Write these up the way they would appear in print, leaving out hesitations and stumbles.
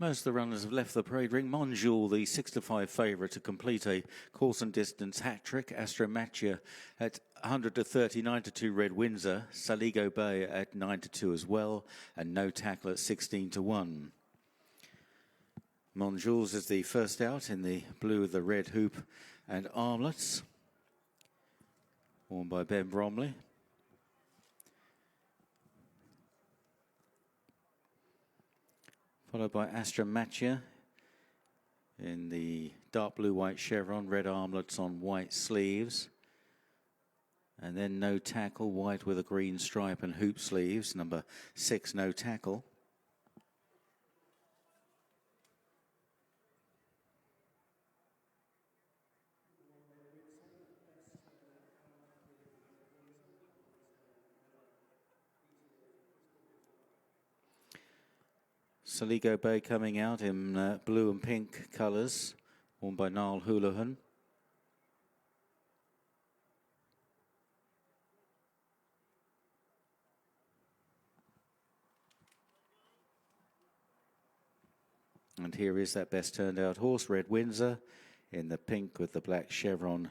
Most of the runners have left the parade ring. Monjul, the 6-5 favourite to complete a course and distance hat-trick. Astromatia at 100 to 30, 9 to 2 Red Windsor. Saligo Bay at 9 to 2 as well. And No Tackle at 16 to 1. Monjuls is the first out in the blue with the red hoop and armlets. Worn by Ben Bromley. Followed by Astromatia in the dark blue-white chevron, red armlets on white sleeves. And then No Tackle, white with a green stripe and hoop sleeves, number 6, No Tackle. Saligo Bay coming out in blue and pink colours, worn by Niall Houlihan. And here is that best turned out horse, Red Windsor, in the pink with the black chevron,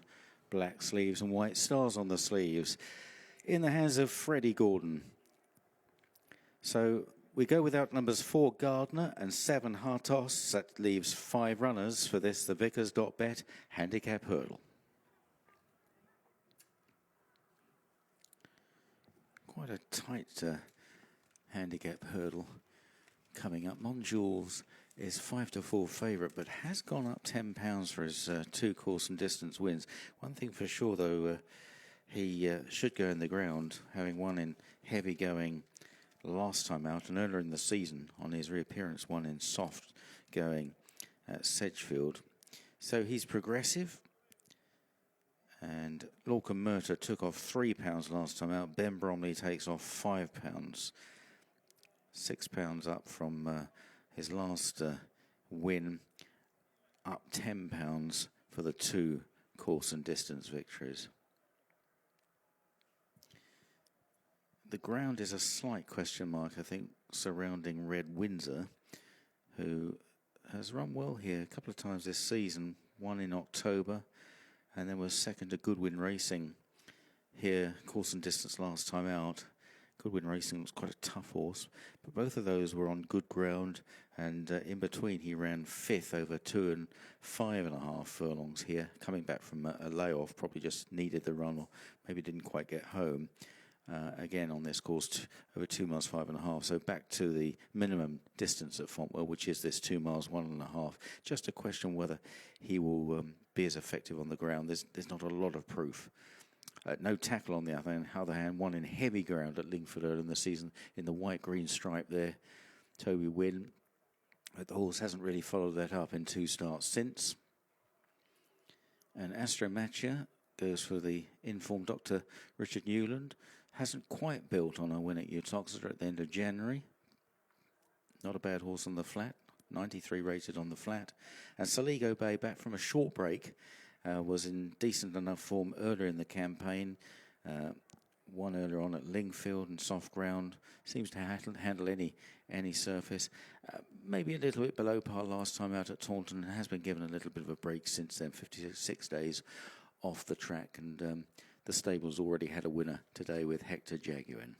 black sleeves and white stars on the sleeves, in the hands of Freddie Gordon. So we go without numbers 4 Gardner and 7 Hartos. That leaves 5 runners for this, the Vickers.bet handicap hurdle. Quite a tight handicap hurdle coming up. Monjuls is 5 to 4 favourite, but has gone up £10 for his 2 course and distance wins. One thing for sure, though, he should go in the ground, having won in heavy going last time out and earlier in the season on his reappearance, won in soft going at Sedgefield. So he's progressive. And Lorcan Murta took off £3 last time out. Ben Bromley takes off £5. £6 up from his last win, up £10 for the 2 course and distance victories. The ground is a slight question mark, I think, surrounding Red Windsor, who has run well here a couple of times this season, won in October, and then was second to Goodwin Racing here, course and distance last time out. Goodwin Racing was quite a tough horse, but both of those were on good ground, and in between he ran 5th over 2 and 5.5 furlongs here, coming back from a layoff, probably just needed the run or maybe didn't quite get home. Again on this course, over 2 miles 5.5, so back to the minimum distance at Fontwell, which is this 2 miles 1.5. Just a question whether he will be as effective on the ground. There's not a lot of proof. No Tackle on the other hand, won in heavy ground at Lingford early in the season in the white-green stripe there. Toby Wynn. But the horse hasn't really followed that up in 2 starts since. And Astromatia goes for the informed Dr. Richard Newland. Hasn't quite built on a win at Uttoxeter at the end of January. Not a bad horse on the flat. 93 rated on the flat. And Saligo Bay, back from a short break, was in decent enough form earlier in the campaign. Won earlier on at Lingfield and soft ground. Seems to handle any surface. Maybe a little bit below par last time out at Taunton. Has been given a little bit of a break since then. 56 days off the track, and the stable's already had a winner today with Hector Jaguin.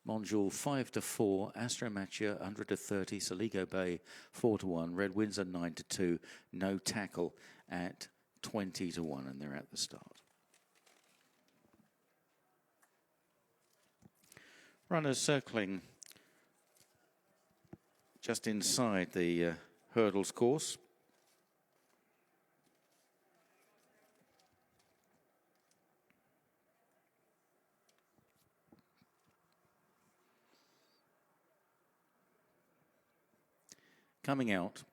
Monjul 5 to 4, Astromatia 100 to 30, Saligo Bay 4 to 1, Red Windsor 9 to 2, No Tackle at 20 to 1, and they're at the start. Runners circling just inside the hurdles course. Coming out,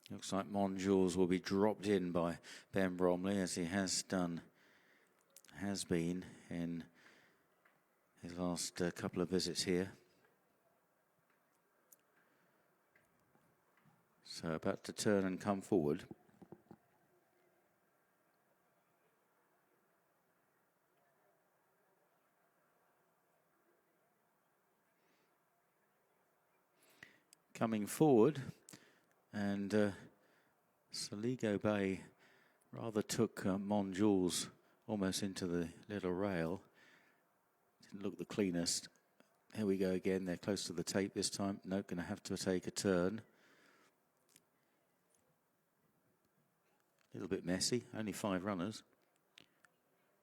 looks like Monjuls will be dropped in by Ben Bromley, as he has been in his last couple of visits here. So about to turn and come forward. coming forward, and Saligo Bay rather took Mon Jules almost into the little rail. Didn't look the cleanest. Here we go again. They're close to the tape this time. No, going to have to take a turn. A little bit messy. Only 5 runners.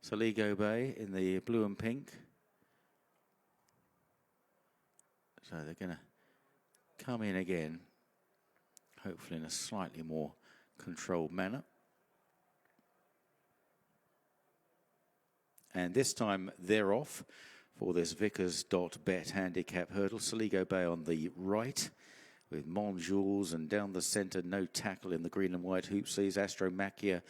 Saligo Bay in the blue and pink. So they're going to come in again, hopefully in a slightly more controlled manner. And this time they're off for this Vickers.bet handicap hurdle. Saligo Bay on the right with Mon Jules, and down the centre, No Tackle in the green and white hoop sleeves, Astromachia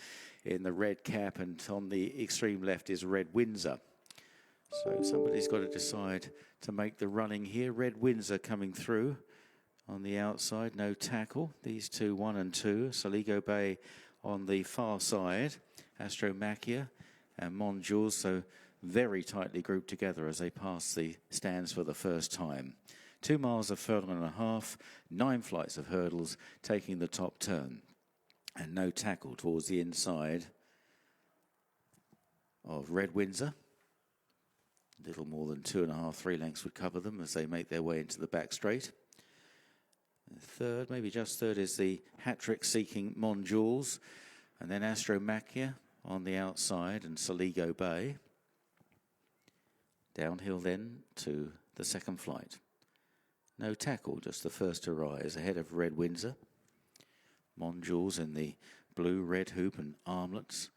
in the red cap, and on the extreme left is Red Windsor. So somebody's got to decide to make the running here. Red Windsor coming through on the outside, No Tackle. These two, 1 and 2. Saligo Bay on the far side, Astromachia and Mon Jules, so very tightly grouped together as they pass the stands for the first time. 2 miles of furlong and a half, 9 flights of hurdles, taking the top turn. And No Tackle towards the inside of Red Windsor. A little more than 2.5, 3 lengths would cover them as they make their way into the back straight. Third, maybe just third, is the hat-trick seeking Mon Jules. And then Astromachia on the outside and Saligo Bay. Downhill then to the second flight. No Tackle, just the first to rise, ahead of Red Windsor. Mon Jules in the blue, red hoop and armlets,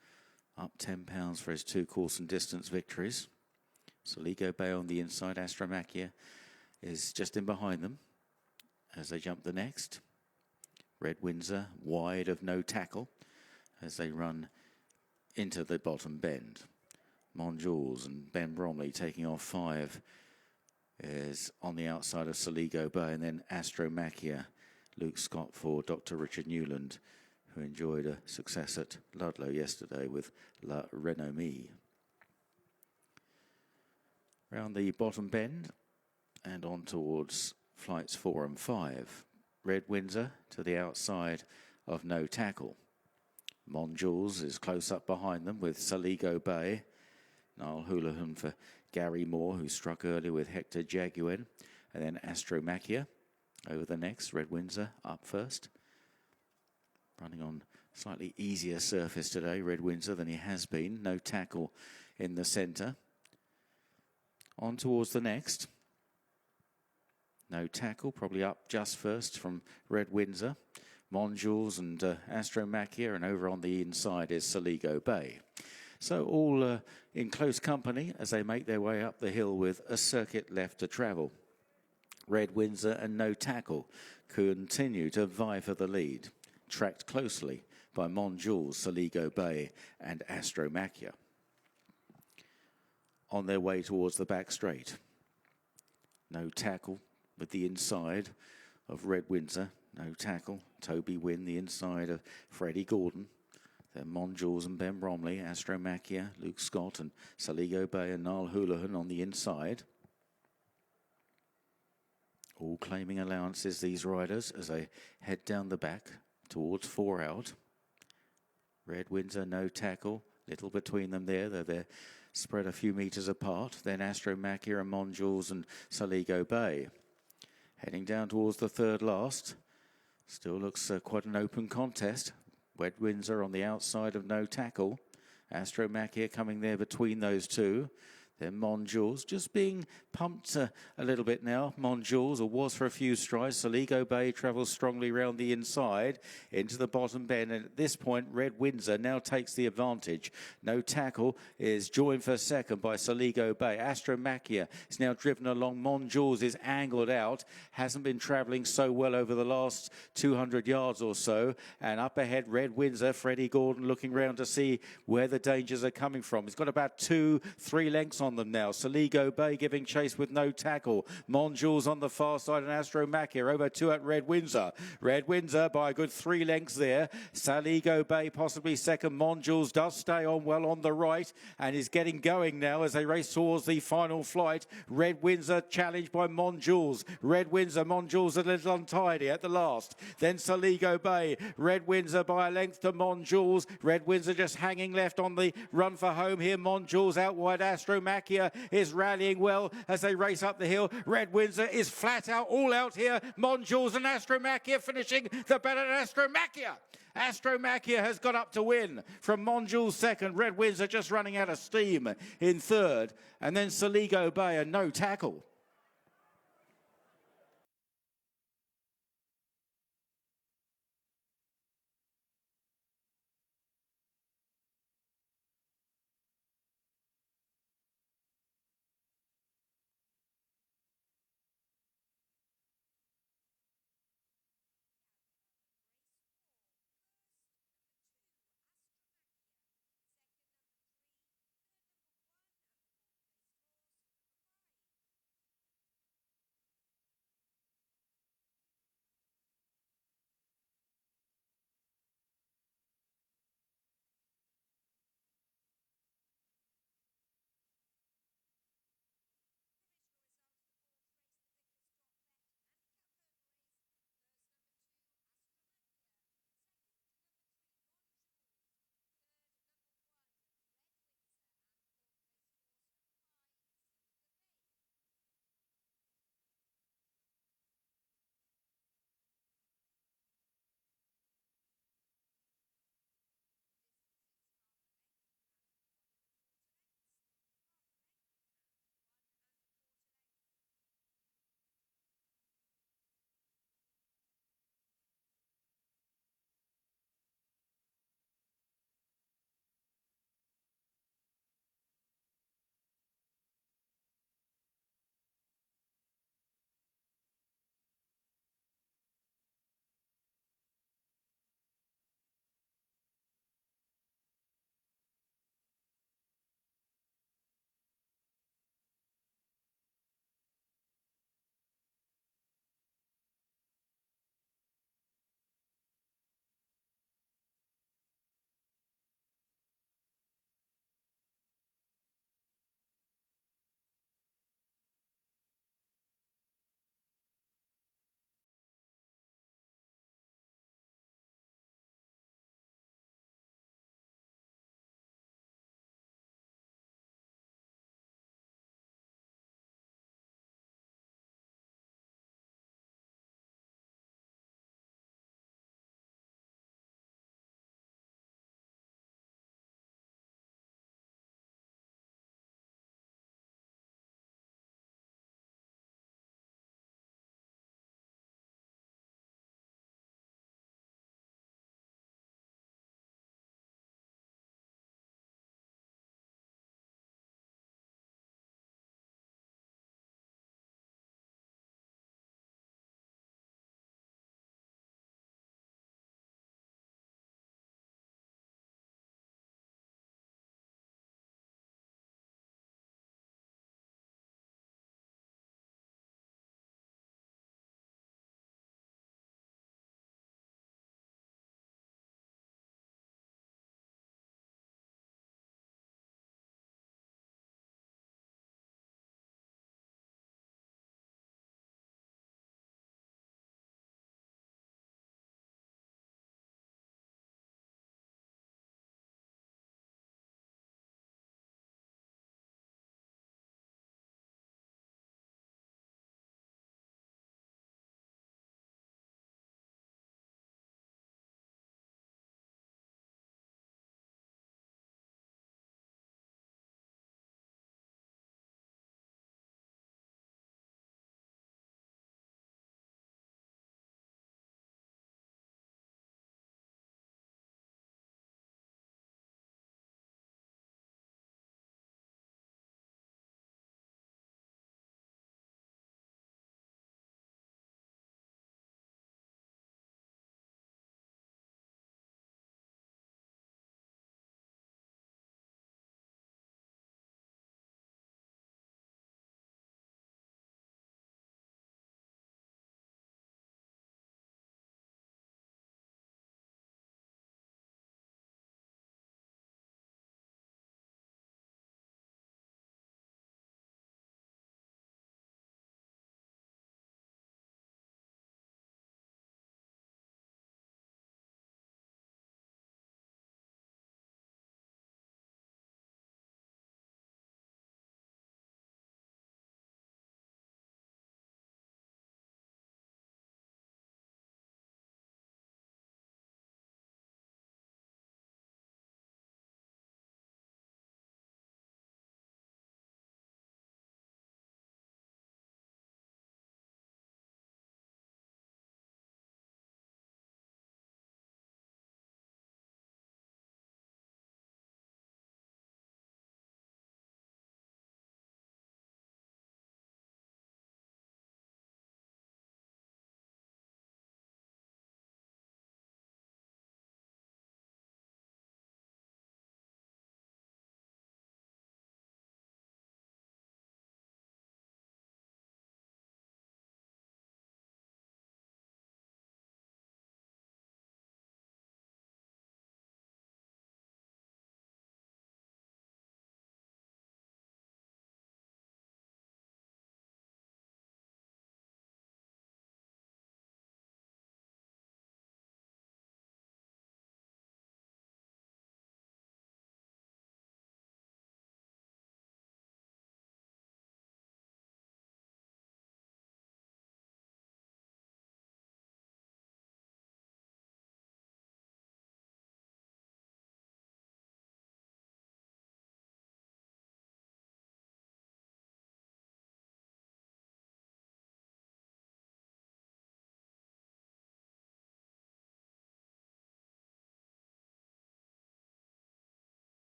up £10 for his 2 course and distance victories. Saligo Bay on the inside, Astromachia is just in behind them as they jump the next. Red Windsor wide of No Tackle as they run into the bottom bend. Mon Jules and Ben Bromley taking off 5 is on the outside of Saligo Bay, and then Astromachia, Luke Scott for Dr. Richard Newland, who enjoyed a success at Ludlow yesterday with La Renommée. Round the bottom bend and on towards flights 4 and 5. Red Windsor to the outside of No Tackle. Mon Jules is close up behind them with Saligo Bay. Niall Houlihan for Gary Moore, who struck early with Hector Jaguin. And then Astromachia over the next. Red Windsor up first. Running on slightly easier surface today, Red Windsor, than he has been. No Tackle in the centre. On towards the next. No Tackle, probably up just first from Red Windsor. Mon Jules and Astromachia, and over on the inside is Saligo Bay. So all in close company as they make their way up the hill with a circuit left to travel. Red Windsor and No Tackle continue to vie for the lead, tracked closely by Mon Jules, Saligo Bay and Astromachia. On their way towards the back straight. No Tackle with the inside of Red Windsor. No Tackle, Toby Wynn, the inside of Freddie Gordon. Then Mon Jules and Ben Bromley, Astromachia, Luke Scott and Saligo Bay and Niall Houlihan on the inside. All claiming allowances, these riders, as they head down the back towards 4 out. Red Windsor, No Tackle, little between them there, though they're spread a few metres apart. Then Astromachia and Mon Jules and Saligo Bay. Heading down towards the third last. Still looks quite an open contest. Red Windsor on the outside of No Tackle. Astromachia coming there between those two. Then Mon Jules just being pumped a little bit now. Mon Jules, or was for a few strides. Saligo Bay travels strongly round the inside into the bottom bend. And at this point, Red Windsor now takes the advantage. No Tackle is joined for second by Saligo Bay. Astromachia is now driven along. Mon Jules is angled out. Hasn't been travelling so well over the last 200 yards or so. And up ahead, Red Windsor, Freddie Gordon looking round to see where the dangers are coming from. He's got about 2-3 lengths on them now. Saligo Bay giving chase with no tackle. Monjules on the far side and Astromakia over 2 at Red Windsor. Red Windsor by a good 3 lengths there. Saligo Bay possibly second. Monjules does stay on well on the right and is getting going now as they race towards the final flight. Red Windsor challenged by Monjules. Red Windsor, Monjules a little untidy at the last. Then Saligo Bay. Red Windsor by a length to Monjules. Red Windsor just hanging left on the run for home here. Monjules out wide. Astromakia is rallying well as they race up the hill. Red Windsor is flat out, all out here. Monjules and Astromakia finishing the better than Astromakia. Astromakia has got up to win from Monjules second. Red Windsor just running out of steam in third. And then Saligo Bay and no tackle.